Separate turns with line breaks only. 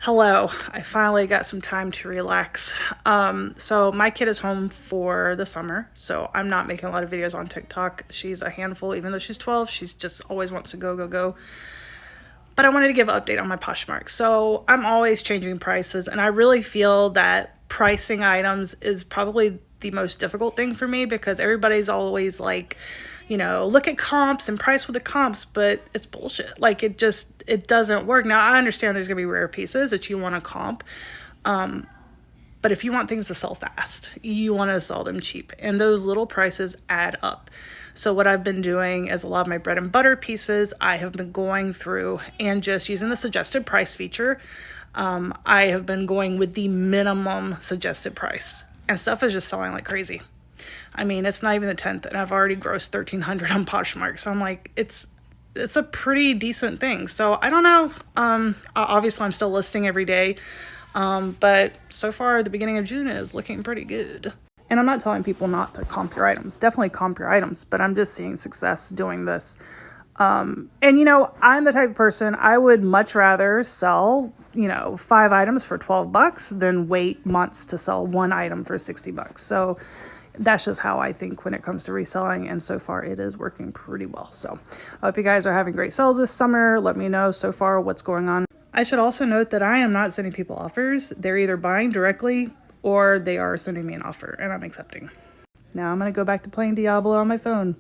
Hello, I finally got some time to relax. So my kid is home for the summer, so I'm not making a lot of videos on TikTok. She's a handful, even though she's 12, she's just always wants to go, go, go. But I wanted to give an update on my Poshmark. So I'm always changing prices, and I really feel that pricing items is probably the most difficult thing for me because everybody's always like, look at comps and price with the comps, but it's bullshit. Like it doesn't work. Now I understand there's gonna be rare pieces that you want to comp, but if you want things to sell fast, you want to sell them cheap, and those little prices add up. So what I've been doing is a lot of my bread and butter pieces, I have been going through and just using the suggested price feature. I have been going with the minimum suggested price, and stuff is just selling like crazy. I mean, it's not even the 10th, and I've already grossed 1,300 on Poshmark. So I'm like, it's a pretty decent thing. So I don't know. Obviously, I'm still listing every day. But so far, the beginning of June is looking pretty good. And I'm not telling people not to comp your items. Definitely comp your items, but I'm just seeing success doing this. And I'm the type of person, I would much rather sell, 5 items for $12 than wait months to sell one item for $60. So that's just how I think when it comes to reselling. And so far it is working pretty well. So I hope you guys are having great sales this summer. Let me know so far what's going on. I should also note that I am not sending people offers. They're either buying directly or they are sending me an offer, and I'm accepting. Now I'm going to go back to playing Diablo on my phone.